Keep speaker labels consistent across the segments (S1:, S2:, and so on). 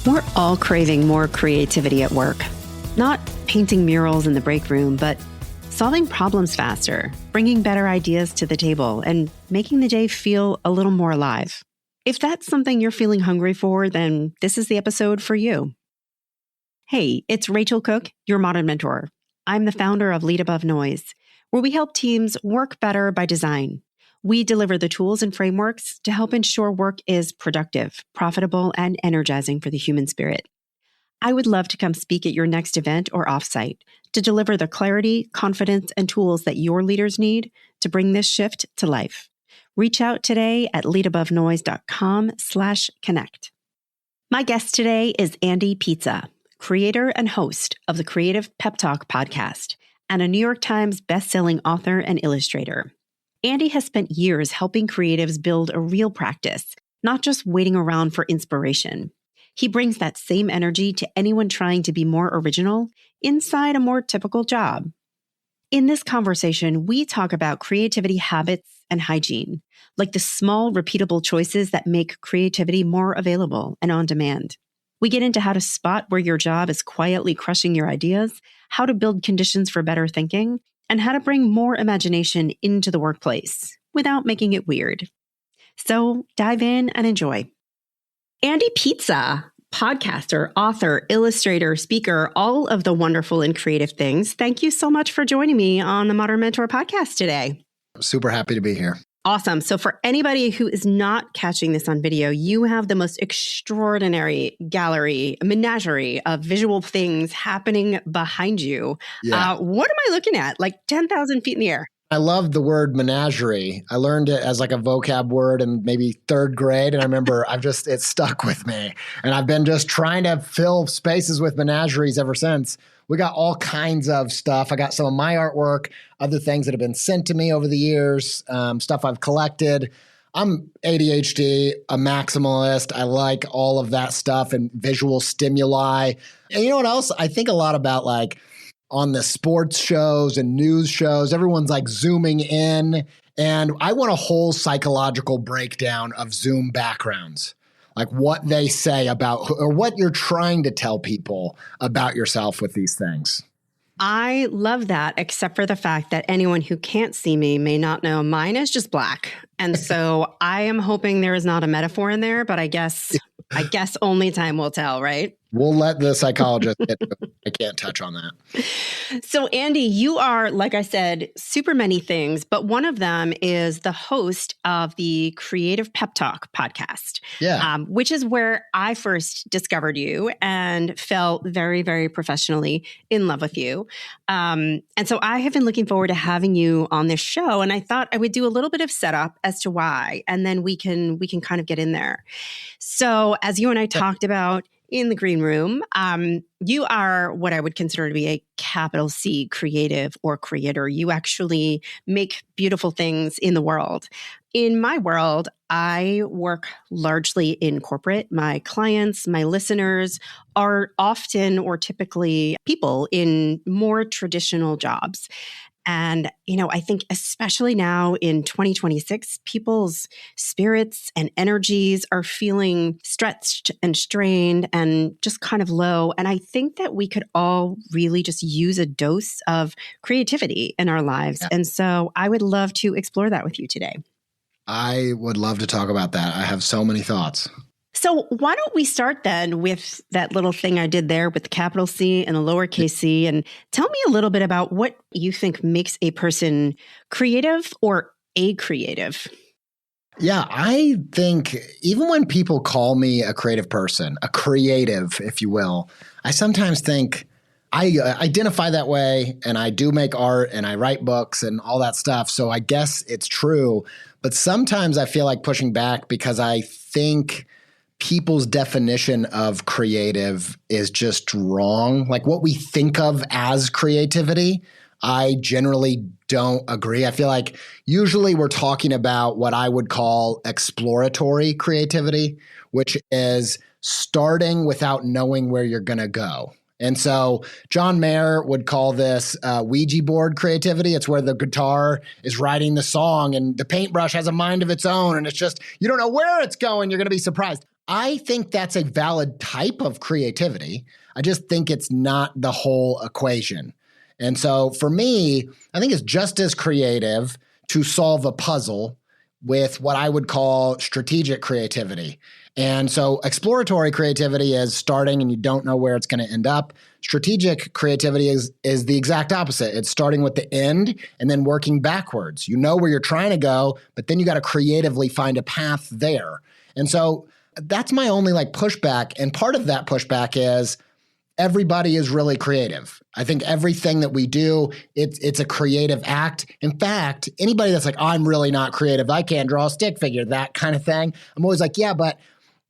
S1: We're all craving more creativity at work. Not painting murals in the break room, but solving problems faster, bringing better ideas to the table, and making the day feel a little more alive. If that's something you're feeling hungry for, then this is the episode for you. Hey, it's Rachel Cook, your modern mentor. I'm the founder of Lead Above Noise, where we help teams work better by design. We deliver the tools and frameworks to help ensure work is productive, profitable, and energizing for the human spirit. I would love to come speak at your next event or offsite to deliver the clarity, confidence, and tools that your leaders need to bring this shift to life. Reach out today at leadabovenoise.com/connect. My guest today is Andy Pizza, creator and host of the Creative Pep Talk podcast and a New York Times bestselling author and illustrator. Andy has spent years helping creatives build a real practice, not just waiting around for inspiration. He brings that same energy to anyone trying to be more original inside a more typical job. In this conversation, we talk about creativity habits and hygiene, like the small, repeatable choices that make creativity more available and on demand. We get into how to spot where your job is quietly crushing your ideas, how to build conditions for better thinking, and how to bring more imagination into the workplace without making it weird. So dive in and enjoy. Andy Pizza, podcaster, author, illustrator, speaker, all of the wonderful and creative things. Thank you so much for joining me on the Modern Mentor podcast today.
S2: Super happy to be here.
S1: Awesome. So for anybody who is not catching this on video, you have the most extraordinary gallery, menagerie of visual things happening behind you.
S2: Yeah.
S1: What am I looking at? Like 10,000 feet in the air.
S2: I love the word menagerie. I learned it as like a vocab word in maybe third grade. And I remember it stuck with me. And I've been just trying to fill spaces with menageries ever since. We got all kinds of stuff. I got some of my artwork, other things that have been sent to me over the years, stuff I've collected. I'm ADHD, a maximalist. I like all of that stuff and visual stimuli. And you know what else? I think a lot about like on the sports shows and news shows, everyone's like zooming in. And I want a whole psychological breakdown of Zoom backgrounds. Like what they say about or what you're trying to tell people about yourself with these things.
S1: I love that, except for the fact that anyone who can't see me may not know mine is just black. And so I am hoping there is not a metaphor in there, but I guess only time will tell, right?
S2: We'll let the psychologist get to it. I can't touch on that.
S1: So Andy, you are, like I said, super many things, but one of them is the host of the Creative Pep Talk podcast, which is where I first discovered you and fell very, very professionally in love with you. And so I have been looking forward to having you on this show, and I thought I would do a little bit of setup as to why, and then we can kind of get in there. So as you and I talked about in the green room, you are what I would consider to be a capital C creative or creator. You actually make beautiful things in the world. In my world, I work largely in corporate. My clients, my listeners are often or typically people in more traditional jobs. And, I think especially now in 2026, people's spirits and energies are feeling stretched and strained and just kind of low. And I think that we could all really just use a dose of creativity in our lives. Yeah. And so I would love to explore that with you today.
S2: I would love to talk about that. I have so many thoughts.
S1: So why don't we start then with that little thing I did there with the capital C and the lowercase c, and tell me a little bit about what you think makes a person creative or a creative.
S2: Yeah, I think even when people call me a creative person, a creative, if you will, I sometimes think I identify that way, and I do make art and I write books and all that stuff. So I guess it's true. But sometimes I feel like pushing back because I think people's definition of creative is just wrong. Like what we think of as creativity, I generally don't agree. I feel like usually we're talking about what I would call exploratory creativity, which is starting without knowing where you're going to go. And so John Mayer would call this Ouija board creativity. It's where the guitar is writing the song and the paintbrush has a mind of its own. And it's just, you don't know where it's going. You're going to be surprised. I think that's a valid type of creativity. I just think it's not the whole equation. And so for me, I think it's just as creative to solve a puzzle with what I would call strategic creativity. And so exploratory creativity is starting and you don't know where it's going to end up. Strategic creativity is the exact opposite. It's starting with the end and then working backwards. You know where you're trying to go, but then you got to creatively find a path there. And so that's my only pushback. And part of that pushback is everybody is really creative. I think everything that we do, it's a creative act. In fact, anybody that's like, oh, I'm really not creative, I can't draw a stick figure, that kind of thing, I'm always like, yeah, but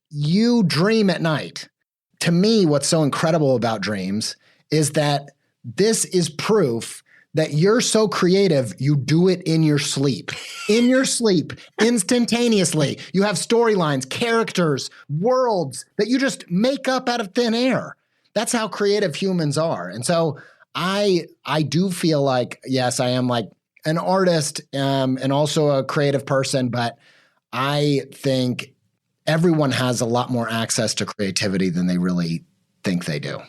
S2: you dream at night. To me, what's so incredible about dreams is that this is proof that you're so creative, you do it in your sleep. In your sleep, instantaneously. You have storylines, characters, worlds that you just make up out of thin air. That's how creative humans are. And so I do feel like, yes, I am an artist and also a creative person, but I think everyone has a lot more access to creativity than they really think they do.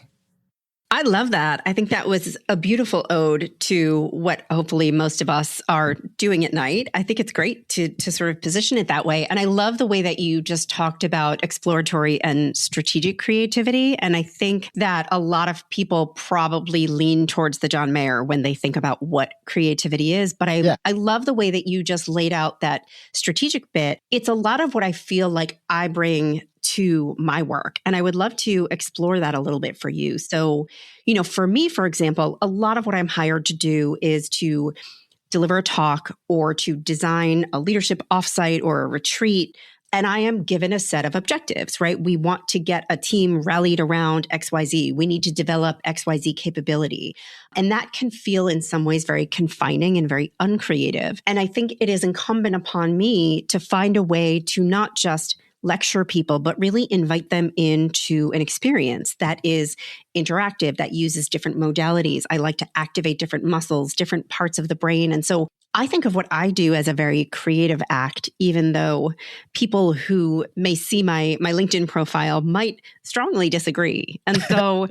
S1: I love that. I think that was a beautiful ode to what hopefully most of us are doing at night. I think it's great to sort of position it that way. And I love the way that you just talked about exploratory and strategic creativity. And I think that a lot of people probably lean towards the John Mayer when they think about what creativity is. But I love the way that you just laid out that strategic bit. It's a lot of what I feel like I bring to my work. And I would love to explore that a little bit for you. So, for me, for example, a lot of what I'm hired to do is to deliver a talk or to design a leadership offsite or a retreat. And I am given a set of objectives, right? We want to get a team rallied around XYZ. We need to develop XYZ capability. And that can feel in some ways very confining and very uncreative. And I think it is incumbent upon me to find a way to not just lecture people, but really invite them into an experience that is interactive, that uses different modalities. I like to activate different muscles, different parts of the brain. And so I think of what I do as a very creative act, even though people who may see my LinkedIn profile might strongly disagree. And so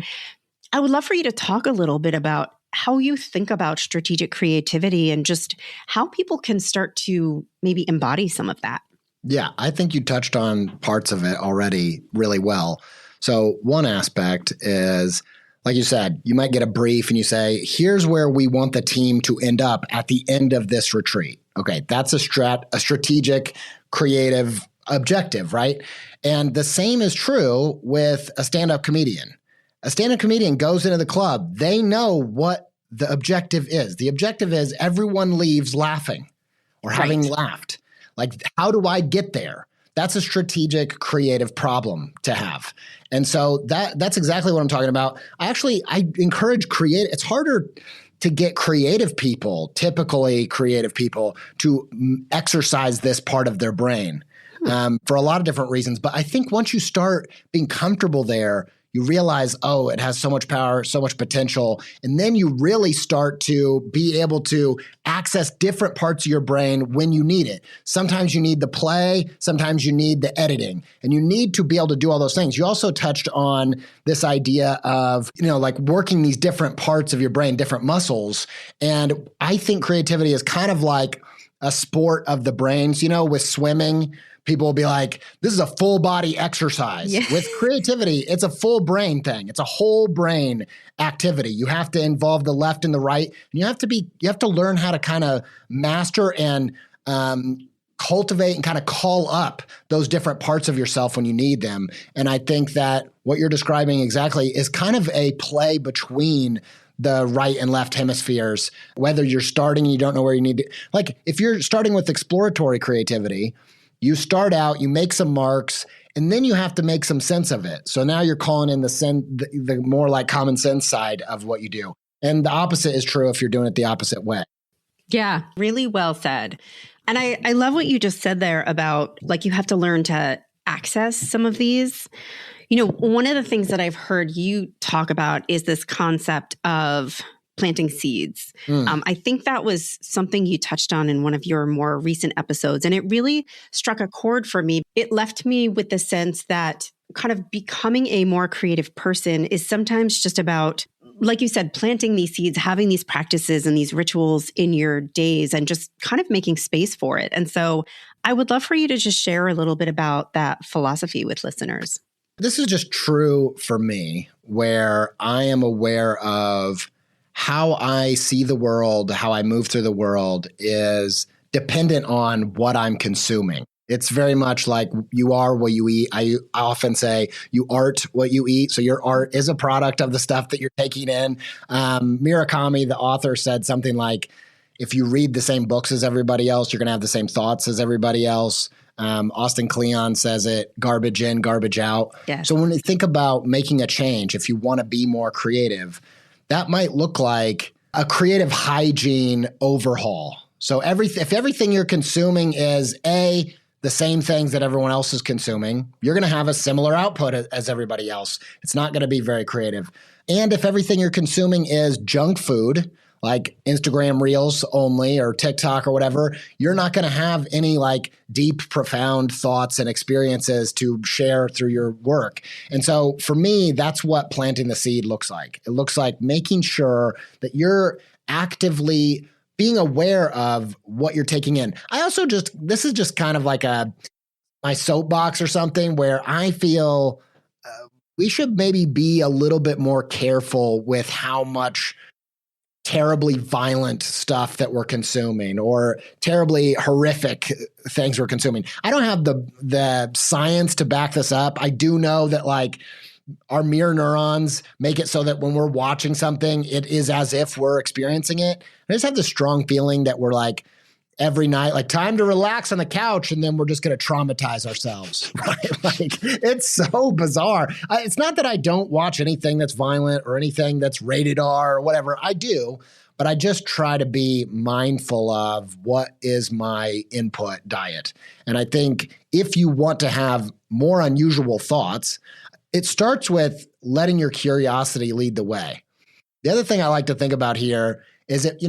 S1: I would love for you to talk a little bit about how you think about strategic creativity and just how people can start to maybe embody some of that.
S2: Yeah, I think you touched on parts of it already really well. So one aspect is, like you said, you might get a brief and you say, here's where we want the team to end up at the end of this retreat. Okay, that's a strategic, creative objective, right? And the same is true with a stand-up comedian. A stand-up comedian goes into the club. They know what the objective is. The objective is everyone leaves laughing or having laughed. How do I get there? That's a strategic, creative problem to have. And so that's exactly what I'm talking about. I encourage it's harder to get creative people, typically creative people, to exercise this part of their brain for a lot of different reasons. But I think once you start being comfortable there, you realize, oh, it has so much power, so much potential. And then you really start to be able to access different parts of your brain when you need it. Sometimes you need the play, sometimes you need the editing, and you need to be able to do all those things. You also touched on this idea of, working these different parts of your brain, different muscles. And I think creativity is kind of like a sport of the brains, with swimming. People will be like, this is a full body exercise. Yeah. With creativity, it's a full brain thing. It's a whole brain activity. You have to involve the left and the right. And you have to learn how to kind of master and cultivate and kind of call up those different parts of yourself when you need them. And I think that what you're describing exactly is kind of a play between the right and left hemispheres, whether you're starting and you don't know where you need to. If you're starting with exploratory creativity, you start out, you make some marks, and then you have to make some sense of it. So now you're calling in the more like common sense side of what you do. And the opposite is true if you're doing it the opposite way.
S1: Yeah, really well said. And I love what you just said there about you have to learn to access some of these. One of the things that I've heard you talk about is this concept of planting seeds. I think that was something you touched on in one of your more recent episodes, and it really struck a chord for me. It left me with the sense that kind of becoming a more creative person is sometimes just about, like you said, planting these seeds, having these practices and these rituals in your days and just kind of making space for it. And so I would love for you to just share a little bit about that philosophy with listeners.
S2: This is just true for me, where I am aware of how I see the world, how I move through the world is dependent on what I'm consuming. It's very much like you are what you eat. I often say you art what you eat. So your art is a product of the stuff that you're taking in. Murakami, the author, said something like, if you read the same books as everybody else, you're going to have the same thoughts as everybody else. Austin Kleon says it, garbage in, garbage out.
S1: Yes.
S2: So when you think about making a change, if you want to be more creative, that might look like a creative hygiene overhaul. So if everything you're consuming is the same things that everyone else is consuming, you're going to have a similar output as everybody else. It's not going to be very creative. And if everything you're consuming is junk food, like Instagram Reels only or TikTok or whatever, you're not going to have any like deep, profound thoughts and experiences to share through your work. And so for me, that's what planting the seed looks like. It looks like making sure that you're actively being aware of what you're taking in. I also this is just kind of like my soapbox or something where I feel we should maybe be a little bit more careful with how much terribly violent stuff that we're consuming or terribly horrific things we're consuming. I don't have the science to back this up. I do know that like our mirror neurons make it so that when we're watching something, it is as if we're experiencing it. I just have this strong feeling that we're like every night, like time to relax on the couch, and then we're just going to traumatize ourselves, right? Like it's so bizarre. It's not that I don't watch anything that's violent or anything that's rated R or whatever. I do, but I just try to be mindful of what is my input diet. And I think if you want to have more unusual thoughts, it starts with letting your curiosity lead the way. The other thing I like to think about here is that,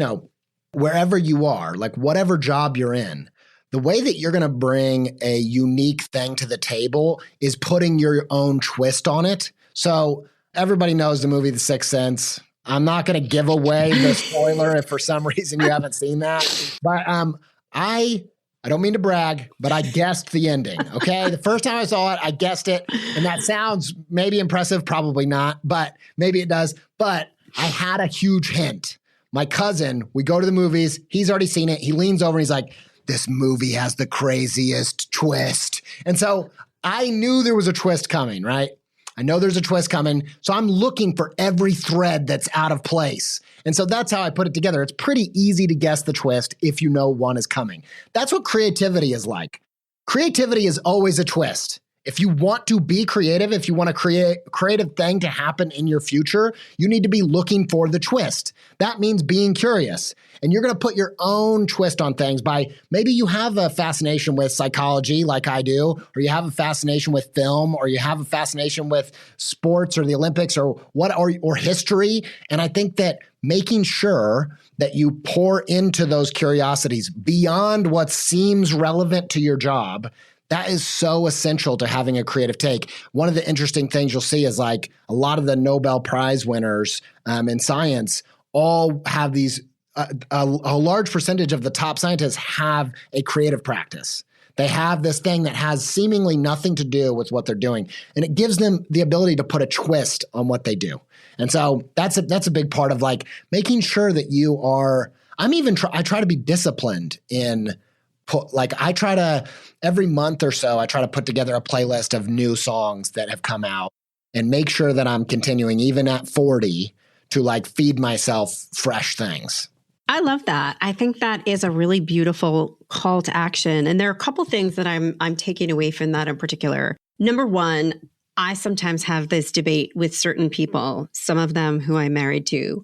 S2: wherever you are, like whatever job you're in, the way that you're going to bring a unique thing to the table is putting your own twist on it. So everybody knows the movie The Sixth Sense. I'm not going to give away the spoiler if for some reason you haven't seen that. But I don't mean to brag, but I guessed the ending, okay? The first time I saw it, I guessed it. And that sounds maybe impressive, probably not, but maybe it does. But I had a huge hint. My cousin, we go to the movies. He's already seen it. He leans over and he's like, this movie has the craziest twist. And so I knew there was a twist coming, right? I know there's a twist coming. So I'm looking for every thread that's out of place. And so that's how I put it together. It's pretty easy to guess the twist if you know one is coming. That's what creativity is like. Creativity is always a twist. If you want to be creative, if you want to create a creative thing to happen in your future, you need to be looking for the twist. That means being curious. And you're going to put your own twist on things by maybe you have a fascination with psychology like I do, or you have a fascination with film, or you have a fascination with sports or the Olympics or history. And I think that making sure that you pour into those curiosities beyond what seems relevant to your job, that is so essential to having a creative take. One of the interesting things you'll see is like a lot of the Nobel Prize winners in science all have these, a large percentage of the top scientists have a creative practice. They have this thing that has seemingly nothing to do with what they're doing. And it gives them the ability to put a twist on what they do. And so that's a big part of like making sure that you are, I try to be disciplined in I try to, every month or so, I try to put together a playlist of new songs that have come out and make sure that I'm continuing, even at 40, to like feed myself fresh things.
S1: I love that. I think that is a really beautiful call to action. And there are a couple things that I'm taking away from that in particular. Number one, I sometimes have this debate with certain people, some of them who I'm married to,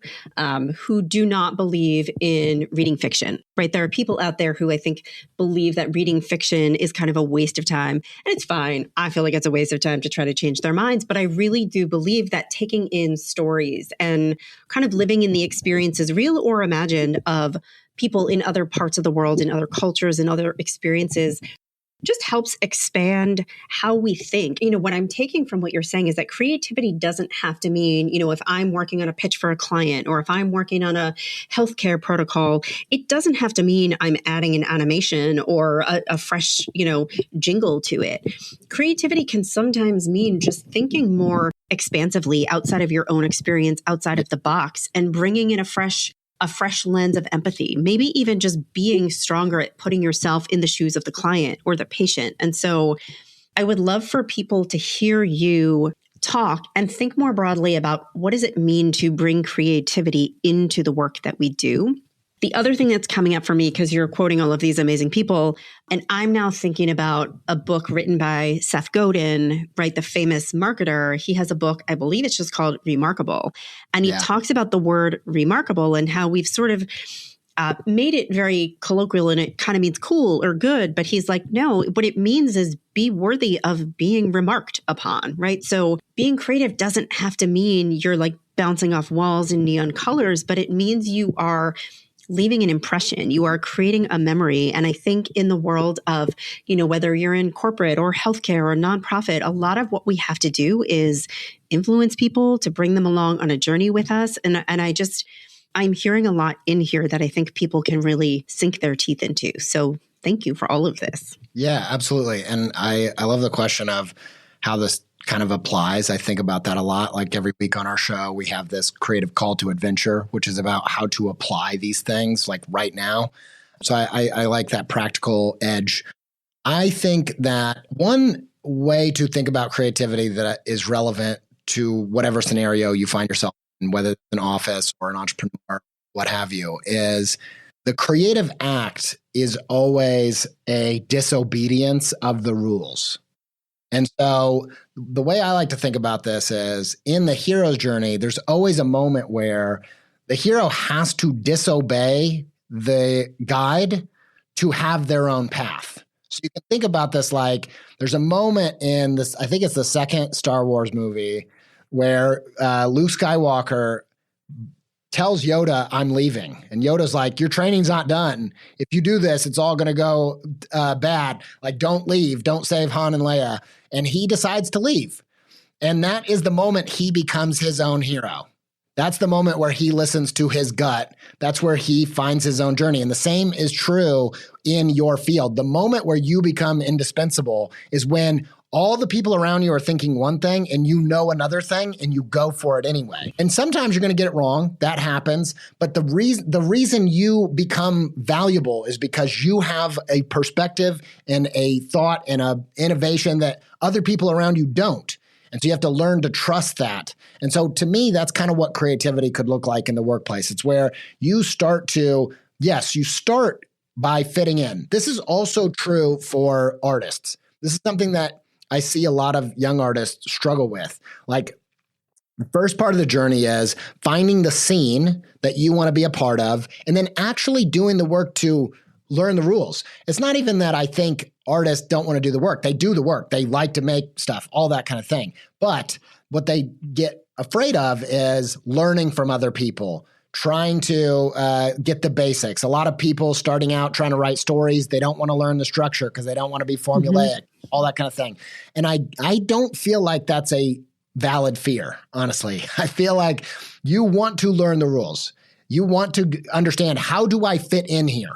S1: who do not believe in reading fiction, right? There are people out there who I think believe that reading fiction is kind of a waste of time. And it's fine. I feel like it's a waste of time to try to change their minds. But I really do believe that taking in stories and kind of living in the experiences, real or imagined, of people in other parts of the world, in other cultures, and other experiences just helps expand how we think. What I'm taking from what you're saying is that creativity doesn't have to mean, if I'm working on a pitch for a client or if I'm working on a healthcare protocol, it doesn't have to mean I'm adding an animation or a fresh, jingle to it. Creativity can sometimes mean just thinking more expansively outside of your own experience, outside of the box, and bringing in a fresh lens of empathy, maybe even just being stronger at putting yourself in the shoes of the client or the patient. And so I would love for people to hear you talk and think more broadly about what does it mean to bring creativity into the work that we do. The other thing that's coming up for me, because you're quoting all of these amazing people, and I'm now thinking about a book written by Seth Godin, right? The famous marketer. He has a book, I believe it's just called Remarkable. And he talks about the word remarkable and how we've sort of made it very colloquial and it kind of means cool or good. But he's like, no, what it means is be worthy of being remarked upon, right? So being creative doesn't have to mean you're like bouncing off walls in neon colors, but it means you are leaving an impression. You are creating a memory. And I think in the world of, whether you're in corporate or healthcare or nonprofit, a lot of what we have to do is influence people to bring them along on a journey with us. And I'm hearing a lot in here that I think people can really sink their teeth into. So thank you for all of this.
S2: Yeah, absolutely. And I love the question of how this kind of applies. I think about that a lot. Like every week on our show, we have this creative call to adventure, which is about how to apply these things like right now. So I like that practical edge. I think that one way to think about creativity that is relevant to whatever scenario you find yourself in, whether it's an office or an entrepreneur, what have you, is the creative act is always a disobedience of the rules. And so the way I like to think about this is in the hero's journey, there's always a moment where the hero has to disobey the guide to have their own path. So you can think about this like there's a moment in this, I think it's the second Star Wars movie, where Luke Skywalker tells Yoda, I'm leaving. And Yoda's like, your training's not done. If you do this, it's all going to go bad. Like, don't leave. Don't save Han and Leia. And he decides to leave. And that is the moment he becomes his own hero. That's the moment where he listens to his gut. That's where he finds his own journey. And the same is true in your field. The moment where you become indispensable is when all the people around you are thinking one thing and you know another thing and you go for it anyway. And sometimes you're going to get it wrong. That happens. But the reason you become valuable is because you have a perspective and a thought and a innovation that other people around you don't. And so you have to learn to trust that. And so to me, that's kind of what creativity could look like in the workplace. It's where you start by fitting in. This is also true for artists. This is something that I see a lot of young artists struggle with. Like the first part of the journey is finding the scene that you want to be a part of and then actually doing the work to learn the rules. It's not even that I think artists don't want to do the work. They do the work. They like to make stuff, all that kind of thing. But what they get afraid of is learning from other people, trying to get the basics. A lot of people starting out trying to write stories, they don't want to learn the structure because they don't want to be formulaic, all that kind of thing. And I don't feel like that's a valid fear, honestly. I feel like you want to learn the rules. You want to understand, how do I fit in here?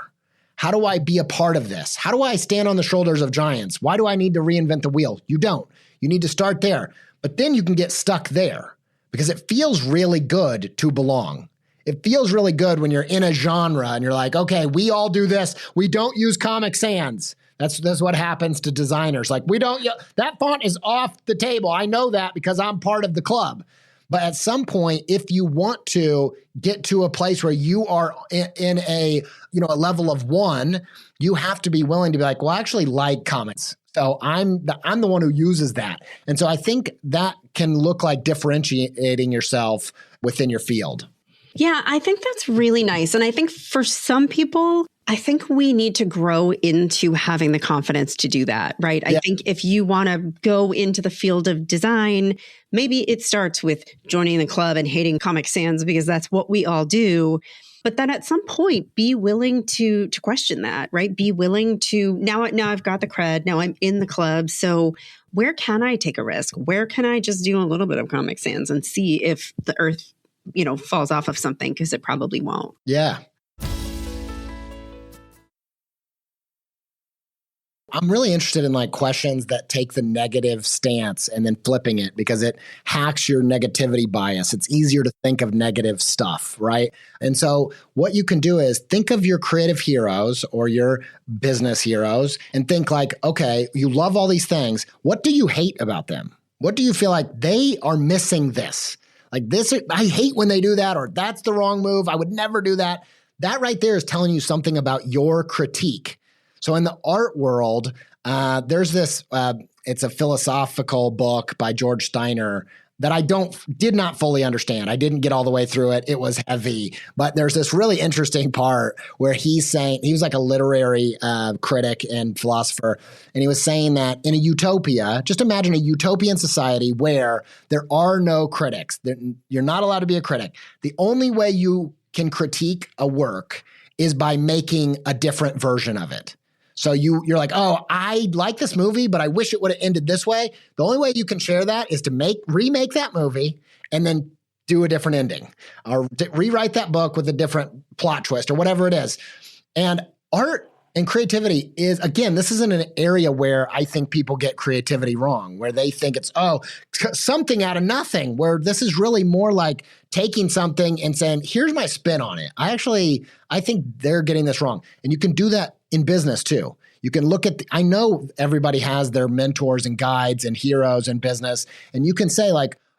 S2: How do I be a part of this? How do I stand on the shoulders of giants? Why do I need to reinvent the wheel? You don't. You need to start there. But then you can get stuck there because it feels really good to belong. It feels really good when you're in a genre and you're like, okay, we all do this. We don't use Comic Sans. That's what happens to designers. Like, that font is off the table. I know that because I'm part of the club. But at some point, if you want to get to a place where you are in a level of one, you have to be willing to be like, well, I actually like comics. So I'm the one who uses that. And so I think that can look like differentiating yourself within your field.
S1: Yeah, I think that's really nice. And I think for some people, I think we need to grow into having the confidence to do that, right? Yeah. I think if you want to go into the field of design, maybe it starts with joining the club and hating Comic Sans because that's what we all do. But then at some point, be willing to question that, right? Be willing to, now I've got the cred, now I'm in the club. So where can I take a risk? Where can I just do a little bit of Comic Sans and see if the earth, falls off of something, because it probably won't.
S2: Yeah. I'm really interested in questions that take the negative stance and then flipping it, because it hacks your negativity bias. It's easier to think of negative stuff, right? And so what you can do is think of your creative heroes or your business heroes and think okay, you love all these things. What do you hate about them? What do you feel like they are missing this? This, I hate when they do that, or that's the wrong move. I would never do that. That right there is telling you something about your critique. So in the art world, there's this, it's a philosophical book by George Steiner that I did not fully understand. I didn't get all the way through it. It was heavy. But there's this really interesting part where he's saying, he was like a literary critic and philosopher, and he was saying that in a utopia, just imagine a utopian society where there are no critics. You're not allowed to be a critic. The only way you can critique a work is by making a different version of it. So you're like, oh, I like this movie, but I wish it would have ended this way. The only way you can share that is to remake that movie and then do a different ending, or rewrite that book with a different plot twist or whatever it is. And art and creativity is, again, this isn't an area where I think people get creativity wrong, where they think it's, something out of nothing, where this is really more like taking something and saying, here's my spin on it. I think they're getting this wrong. And you can do that in business too. You can look at, I know everybody has their mentors and guides and heroes in business. And you can say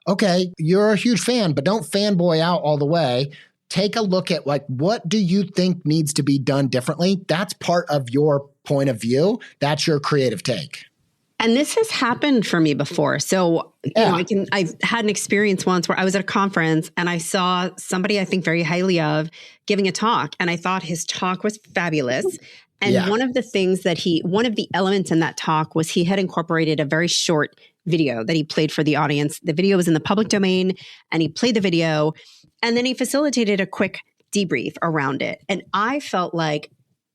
S2: okay, you're a huge fan, but don't fanboy out all the way. Take a look at what do you think needs to be done differently? That's part of your point of view. That's your creative take.
S1: And this has happened for me before. So I've had an experience once where I was at a conference and I saw somebody I think very highly of giving a talk. And I thought his talk was fabulous. And one of the elements in that talk was he had incorporated a very short video that he played for the audience. The video was in the public domain and he played the video and then he facilitated a quick debrief around it. And I felt I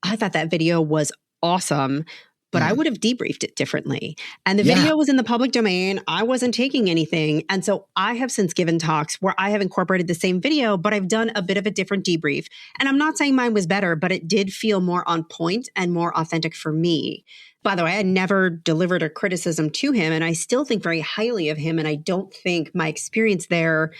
S1: thought that video was awesome, but I would have debriefed it differently. And the video was in the public domain. I wasn't taking anything. And so I have since given talks where I have incorporated the same video, but I've done a bit of a different debrief. And I'm not saying mine was better, but it did feel more on point and more authentic for me. By the way, I had never delivered a criticism to him, and I still think very highly of him. And I don't think my experience there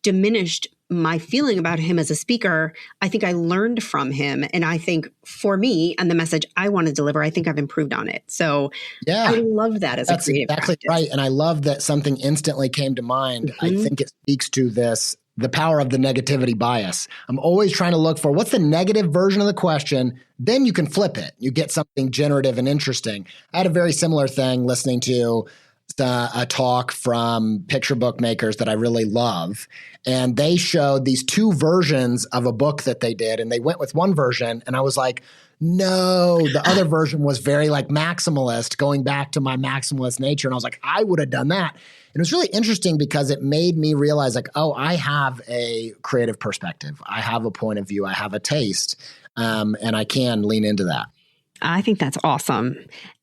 S1: diminished my feeling about him as a speaker. I think I learned from him. And I think for me and the message I want to deliver, I think I've improved on it. So I love that as a creative practice.
S2: Right. And I love that something instantly came to mind. I think it speaks to the power of the negativity bias. I'm always trying to look for what's the negative version of the question. Then you can flip it. You get something generative and interesting. I had a very similar thing listening to a talk from picture book makers that I really love. And they showed these two versions of a book that they did. And they went with one version. And I was like, no, the other version was very maximalist, going back to my maximalist nature. And I was like, I would have done that. And it was really interesting because it made me realize I have a creative perspective. I have a point of view. I have a taste. And I can lean into that.
S1: I think that's awesome.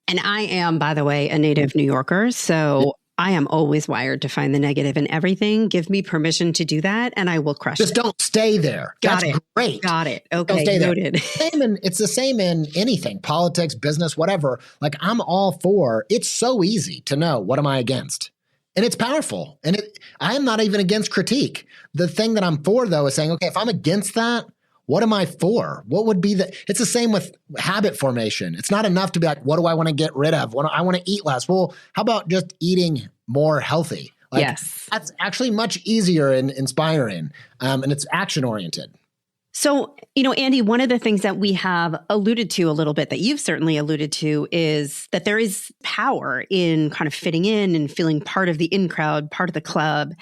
S1: And I am, by the way, a native New Yorker. So I am always wired to find the negative in everything. Give me permission to do that and I will crush it.
S2: Just don't stay there. That's great.
S1: Got it. Okay.
S2: Don't stay
S1: noted.
S2: There. It's the same in anything, politics, business, whatever. I'm all for, it's so easy to know what am I against. And it's powerful. And I am not even against critique. The thing that I'm for, though, is saying, okay, if I'm against that, what am I for? What would be it's the same with habit formation. It's not enough to be what do I want to get rid of? I want to eat less. Well, how about just eating more healthy?
S1: Yes.
S2: That's actually much easier and inspiring. And it's action oriented.
S1: So, Andy, one of the things that we have alluded to a little bit, that you've certainly alluded to, is that there is power in kind of fitting in and feeling part of the in crowd, part of the club.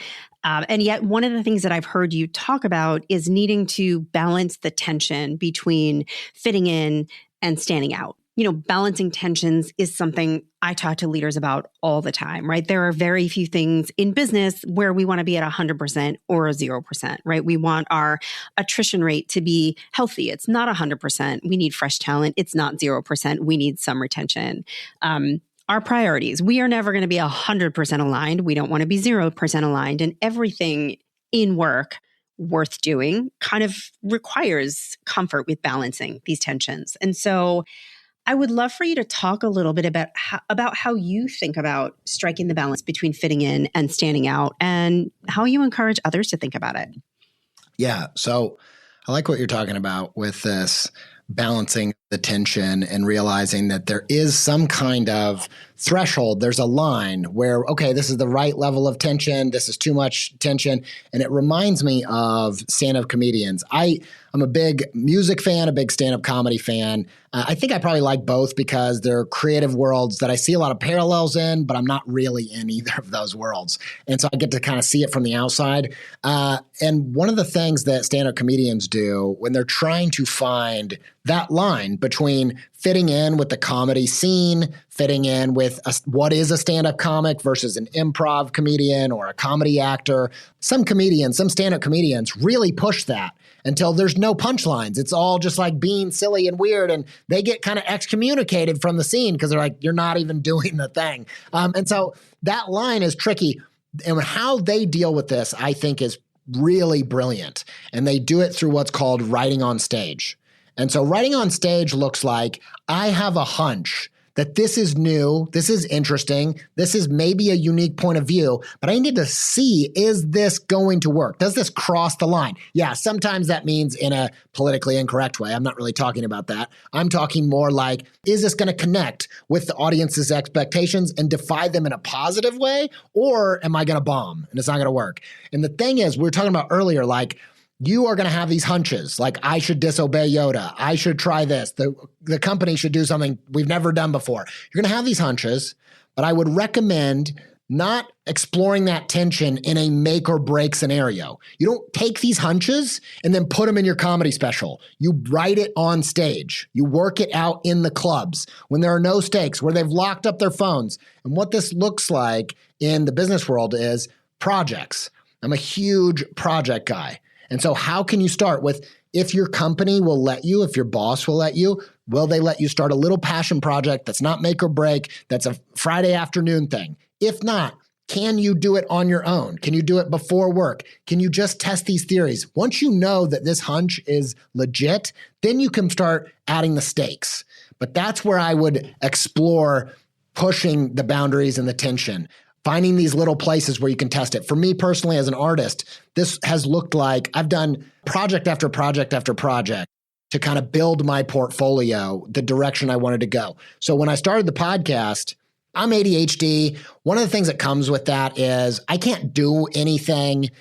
S1: And yet one of the things that I've heard you talk about is needing to balance the tension between fitting in and standing out. Balancing tensions is something I talk to leaders about all the time, right? There are very few things in business where we want to be at 100% or a 0%, right? We want our attrition rate to be healthy. It's not 100%. We need fresh talent. It's not 0%. We need some retention. Our priorities, we are never going to be 100% aligned. We don't want to be 0% aligned. And everything in work worth doing kind of requires comfort with balancing these tensions. And so I would love for you to talk a little bit about how you think about striking the balance between fitting in and standing out, and how you encourage others to think about it.
S2: Yeah. So I like what you're talking about with this balancing the tension and realizing that there is some kind of threshold. There's a line where, okay, this is the right level of tension. This is too much tension. And it reminds me of stand-up comedians. I'm a big music fan, a big stand-up comedy fan. I think I probably like both because they're creative worlds that I see a lot of parallels in, but I'm not really in either of those worlds. And so I get to kind of see it from the outside. And one of the things that stand-up comedians do when they're trying to find that line between fitting in with the comedy scene, fitting in with what is a stand-up comic versus an improv comedian or a comedy actor, some stand-up comedians really push that until there's no punchlines. It's all just like being silly and weird, and they get kind of excommunicated from the scene because they're like, you're not even doing the thing. And so that line is tricky. And how they deal with this, I think, is really brilliant. And they do it through what's called writing on stage. And so writing on stage looks like, I have a hunch that this is new, this is interesting, this is maybe a unique point of view, but I need to see, is this going to work? Does this cross the line? Yeah, sometimes that means in a politically incorrect way. I'm not really talking about that. I'm talking more like, is this going to connect with the audience's expectations and defy them in a positive way? Or am I going to bomb and it's not going to work? And the thing is, we were talking about earlier, like, you are going to have these hunches, like I should disobey Yoda. I should try this. The company should do something we've never done before. You're going to have these hunches, but I would recommend not exploring that tension in a make or break scenario. You don't take these hunches and then put them in your comedy special. You write it on stage. You work it out in the clubs when there are no stakes, where they've locked up their phones. And what this looks like in the business world is projects. I'm a huge project guy. And so how can you start with, if your company will let you, if your boss will let you, will they let you start a little passion project that's not make or break, that's a Friday afternoon thing? If not, can you do it on your own? Can you do it before work? Can you just test these theories? Once you know that this hunch is legit, then you can start adding the stakes. But that's where I would explore pushing the boundaries and the tension. Finding these little places where you can test it. For me personally, as an artist, this has looked like I've done project after project after project to kind of build my portfolio, the direction I wanted to go. So when I started the podcast, I'm ADHD. One of the things that comes with that is I can't do anything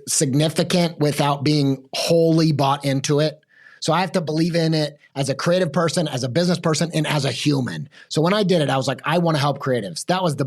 S2: significant without being wholly bought into it. So I have to believe in it as a creative person, as a business person, and as a human. So when I did it, I was like, I want to help creatives. That was the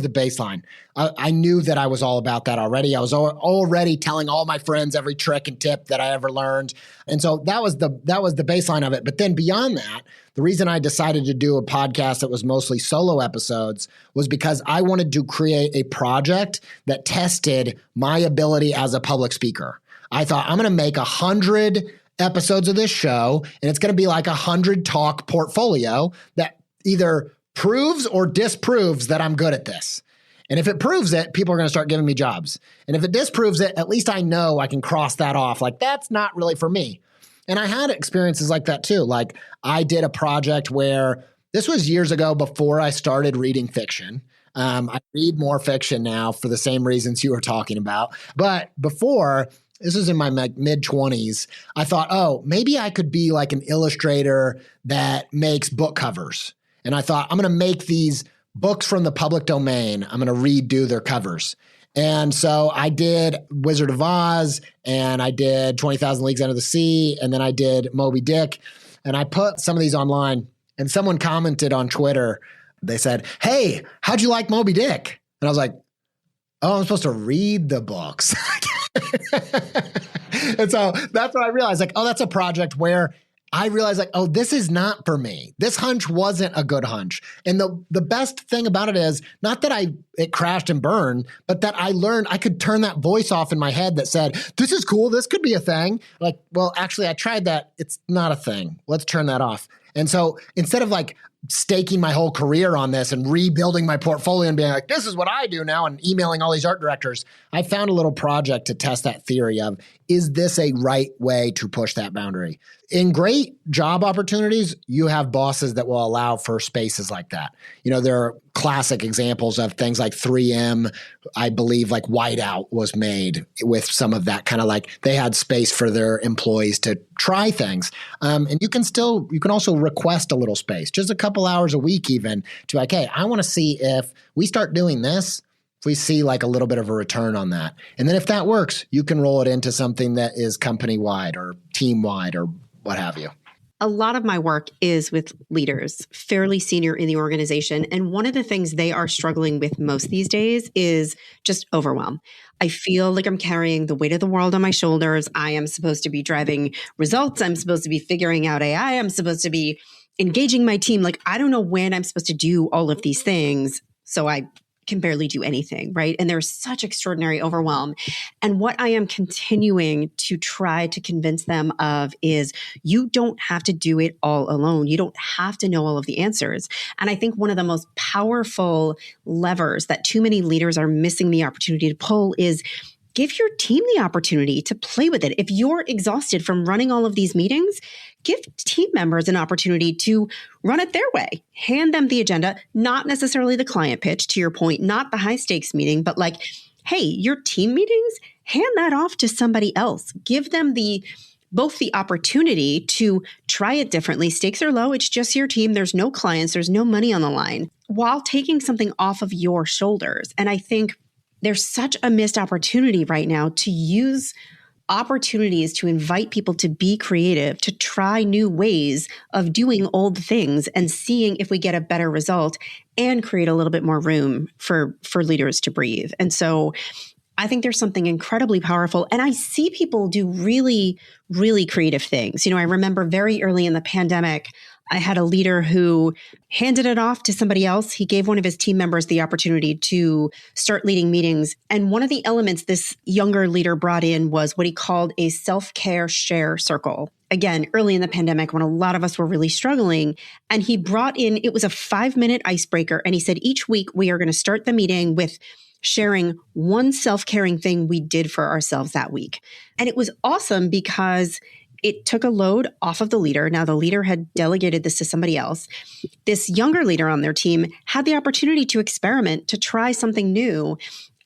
S2: baseline. I knew that I was all about that already. I was already telling all my friends every trick and tip that I ever learned. And so that was the baseline of it. But then beyond that, the reason I decided to do a podcast that was mostly solo episodes was because I wanted to create a project that tested my ability as a public speaker. I thought, I'm going to make 100 episodes of this show, and it's going to be like 100 talk portfolio that either proves or disproves that I'm good at this. And if it proves it, people are going to start giving me jobs. And if it disproves it, at least I know I can cross that off. Like, that's not really for me. And I had experiences like that too. Like, I did a project where this was years ago before I started reading fiction. I read more fiction now for the same reasons you were talking about. But before, this was in my mid-20s, I thought, oh, maybe I could be like an illustrator that makes book covers. And I thought, I'm going to make these books from the public domain. I'm going to redo their covers. And so I did Wizard of Oz, and I did 20,000 Leagues Under the Sea, and then I did Moby Dick. And I put some of these online, and someone commented on Twitter. They said, "Hey, how'd you like Moby Dick?" And I was like, "Oh, I'm supposed to read the books." And so that's what I realized. Like, oh, that's a project where I realized, like, oh, this is not for me. This hunch wasn't a good hunch. And the best thing about it is not that it crashed and burned, but that I learned I could turn that voice off in my head that said, this is cool. This could be a thing. Like, well, actually, I tried that. It's not a thing. Let's turn that off. And so instead of like staking my whole career on this and rebuilding my portfolio and being like, this is what I do now, and emailing all these art directors, I found a little project to test that theory of, is this a right way to push that boundary? In great job opportunities, you have bosses that will allow for spaces like that. You know, there are classic examples of things like 3M. I believe like Whiteout was made with some of that kind of like they had space for their employees to try things. And you can also request a little space, just a couple hours a week even, to like, hey, I want to see if we start doing this, if we see like a little bit of a return on that. And then if that works, you can roll it into something that is company-wide or team-wide or what have you.
S1: A lot of my work is with leaders, fairly senior in the organization. And one of the things they are struggling with most these days is just overwhelm. I feel like I'm carrying the weight of the world on my shoulders. I am supposed to be driving results. I'm supposed to be figuring out AI. I'm supposed to be engaging my team. Like, I don't know when I'm supposed to do all of these things. So I can barely do anything, right? And there's such extraordinary overwhelm. And what I am continuing to try to convince them of is you don't have to do it all alone. You don't have to know all of the answers. And I think one of the most powerful levers that too many leaders are missing the opportunity to pull is give your team the opportunity to play with it. If you're exhausted from running all of these meetings, give team members an opportunity to run it their way. Hand them the agenda, not necessarily the client pitch, to your point, not the high stakes meeting, but like, hey, your team meetings, hand that off to somebody else. Give them both the opportunity to try it differently. Stakes are low. It's just your team. There's no clients. There's no money on the line, while taking something off of your shoulders. And I think there's such a missed opportunity right now to use opportunities to invite people to be creative, to try new ways of doing old things and seeing if we get a better result and create a little bit more room for leaders to breathe. And so I think there's something incredibly powerful. And I see people do really, really creative things. You know, I remember very early in the pandemic, I had a leader who handed it off to somebody else. He gave one of his team members the opportunity to start leading meetings. And one of the elements this younger leader brought in was what he called a self-care share circle. Again, early in the pandemic when a lot of us were really struggling. And he brought in, it was a 5-minute icebreaker. And he said, each week we are going to start the meeting with sharing one self-caring thing we did for ourselves that week. And it was awesome because it took a load off of the leader. Now, the leader had delegated this to somebody else. This younger leader on their team had the opportunity to experiment, to try something new.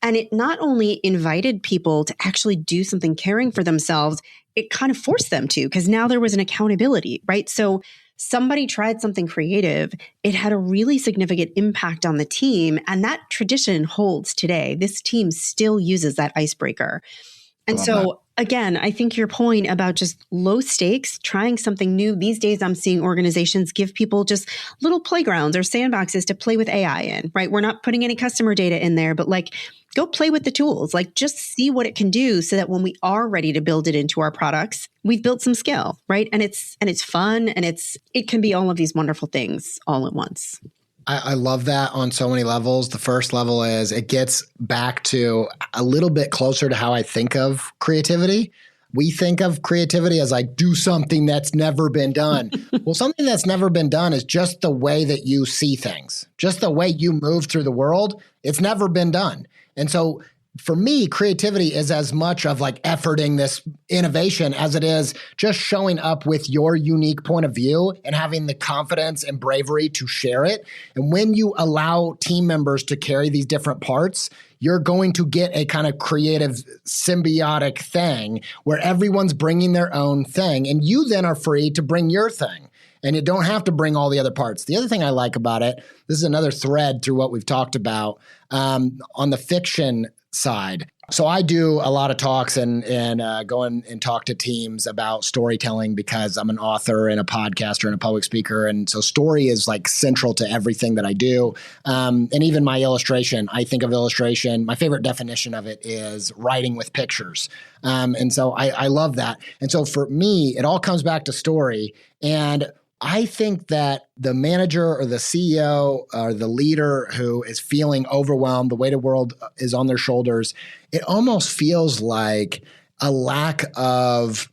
S1: And it not only invited people to actually do something caring for themselves, it kind of forced them to, because now there was an accountability, right? So somebody tried something creative. It had a really significant impact on the team. And that tradition holds today. This team still uses that icebreaker. And so, again, I think your point about just low stakes, trying something new. These days, I'm seeing organizations give people just little playgrounds or sandboxes to play with AI in, right? We're not putting any customer data in there, but like, go play with the tools, like just see what it can do so that when we are ready to build it into our products, we've built some skill, right? And it's fun and it can be all of these wonderful things all at once.
S2: I love that on so many levels. The first level is it gets back to a little bit closer to how I think of creativity. We think of creativity as like do something that's never been done. Well, something that's never been done is just the way that you see things, just the way you move through the world. It's never been done. And so for me, creativity is as much of like efforting this innovation as it is just showing up with your unique point of view and having the confidence and bravery to share it. And when you allow team members to carry these different parts, you're going to get a kind of creative symbiotic thing where everyone's bringing their own thing and you then are free to bring your thing. And you don't have to bring all the other parts. The other thing I like about it, this is another thread through what we've talked about on the fiction side. So I do a lot of talks and go and talk to teams about storytelling because I'm an author and a podcaster and a public speaker. And so story is like central to everything that I do. And even my illustration, I think of illustration. My favorite definition of it is writing with pictures. And so I love that. And so for me, it all comes back to story. And I think that the manager or the CEO or the leader who is feeling overwhelmed, the weight of the world is on their shoulders, it almost feels like a lack of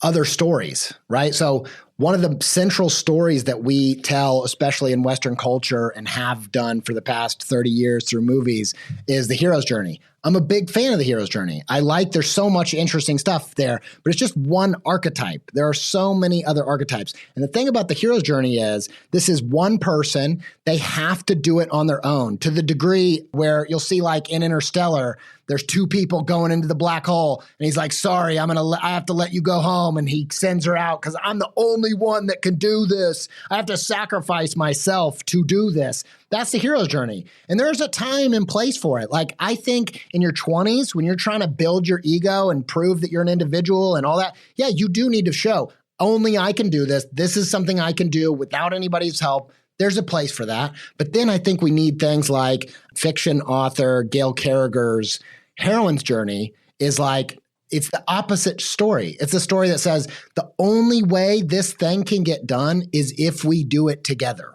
S2: other stories, right? So one of the central stories that we tell, especially in Western culture and have done for the past 30 years through movies, is the hero's journey. I'm a big fan of the hero's journey. There's so much interesting stuff there, but it's just one archetype. There are so many other archetypes. And the thing about the hero's journey is this is one person. They have to do it on their own to the degree where you'll see like in Interstellar, there's two people going into the black hole and he's like, sorry, I have to let you go home. And he sends her out because I'm the only one that can do this. I have to sacrifice myself to do this. That's the hero's journey. And there's a time and place for it. Like I think in your 20s, when you're trying to build your ego and prove that you're an individual and all that, yeah, you do need to show only I can do this. This is something I can do without anybody's help. There's a place for that. But then I think we need things like fiction author Gail Carriger's heroine's journey is like, it's the opposite story. It's a story that says the only way this thing can get done is if we do it together.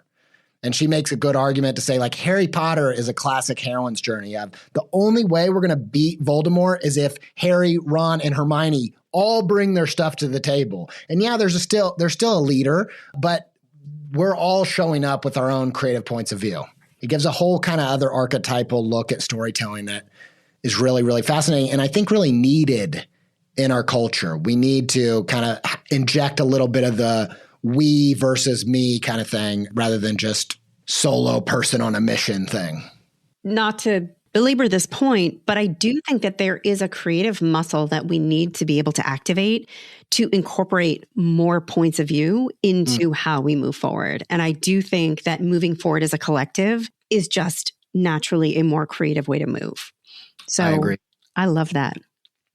S2: And she makes a good argument to say like Harry Potter is a classic heroine's journey of the only way we're going to beat Voldemort is if Harry, Ron, and Hermione all bring their stuff to the table. And yeah, there's still a leader, but we're all showing up with our own creative points of view. It gives a whole kind of other archetypal look at storytelling that is really, really fascinating and I think really needed in our culture. We need to kind of inject a little bit of the we versus me kind of thing rather than just solo person on a mission thing.
S1: Not to belabor this point, but I do think that there is a creative muscle that we need to be able to activate to incorporate more points of view into how we move forward. And I do think that moving forward as a collective is just naturally a more creative way to move. So
S2: I agree.
S1: I love that.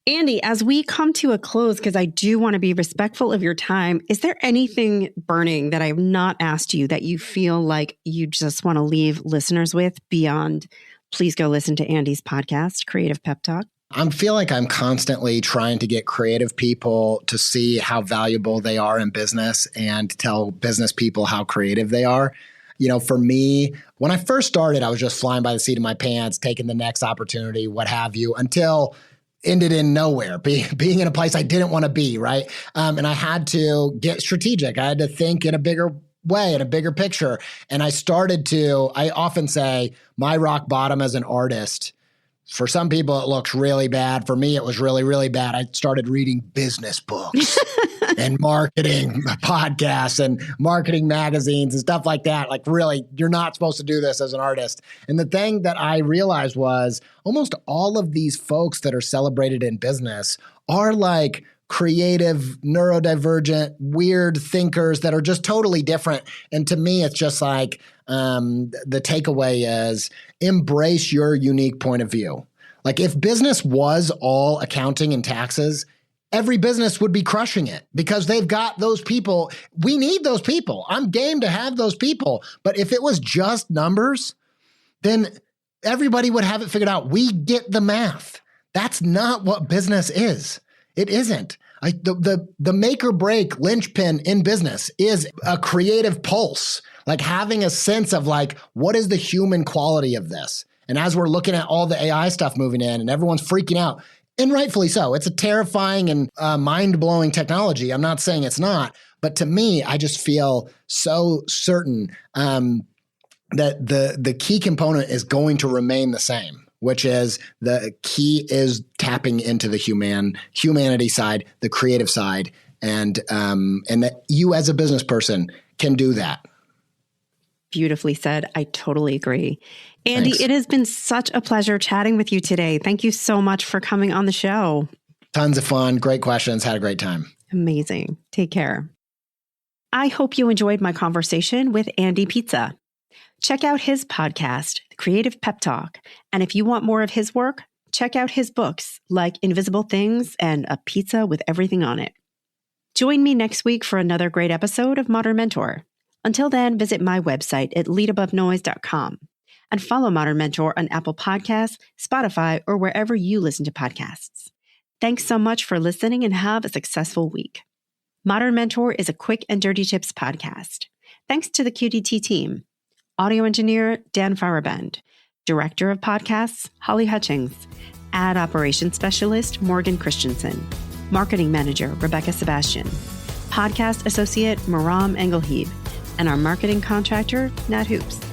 S1: Andy, as we come to a close, because I do want to be respectful of your time, is there anything burning that I have not asked you that you feel like you just want to leave listeners with beyond, please go listen to Andy's podcast, Creative Pep Talk?
S2: I feel like I'm constantly trying to get creative people to see how valuable they are in business and tell business people how creative they are. You know, for me, when I first started, I was just flying by the seat of my pants, taking the next opportunity, what have you, until ended in nowhere, being in a place I didn't want to be, right? And I had to get strategic. I had to think in a bigger way, in a bigger picture. And I often say my rock bottom as an artist, for some people, it looks really bad. For me, it was really, really bad. I started reading business books and marketing podcasts and marketing magazines and stuff like that. Like really, you're not supposed to do this as an artist. And the thing that I realized was almost all of these folks that are celebrated in business are like creative, neurodivergent, weird thinkers that are just totally different. And to me, it's just like the takeaway is embrace your unique point of view. Like if business was all accounting and taxes, every business would be crushing it because they've got those people. We need those people. I'm game to have those people. But if it was just numbers, then everybody would have it figured out. We get the math. That's not what business is. It isn't. The make or break linchpin in business is a creative pulse, like having a sense of like, what is the human quality of this? And as we're looking at all the AI stuff moving in and everyone's freaking out, and rightfully so, it's a terrifying and mind-blowing technology. I'm not saying it's not, but to me, I just feel so certain that the key component is going to remain the same, which is the key is tapping into the humanity side, the creative side, and that you as a business person can do that.
S1: Beautifully said. I totally agree. Andy,
S2: Thanks.
S1: It has been such a pleasure chatting with you today. Thank you so much for coming on the show.
S2: Tons of fun. Great questions. Had a great time.
S1: Amazing. Take care. I hope you enjoyed my conversation with Andy Pizza. Check out his podcast, The Creative Pep Talk. And if you want more of his work, Check out his books like Invisible Things and A Pizza with Everything on It. Join me next week for another great episode of Modern Mentor. Until then, visit my website at leadabovenoise.com and follow Modern Mentor on Apple Podcasts, Spotify, or wherever you listen to podcasts. Thanks so much for listening and have a successful week. Modern Mentor is a quick and dirty tips podcast. Thanks to the QDT team. Audio engineer, Dan Farabend. Director of podcasts, Holly Hutchings. Ad operations specialist, Morgan Christensen. Marketing manager, Rebecca Sebastian. Podcast associate, Maram Engelheeb. And our marketing contractor, Nat Hoops.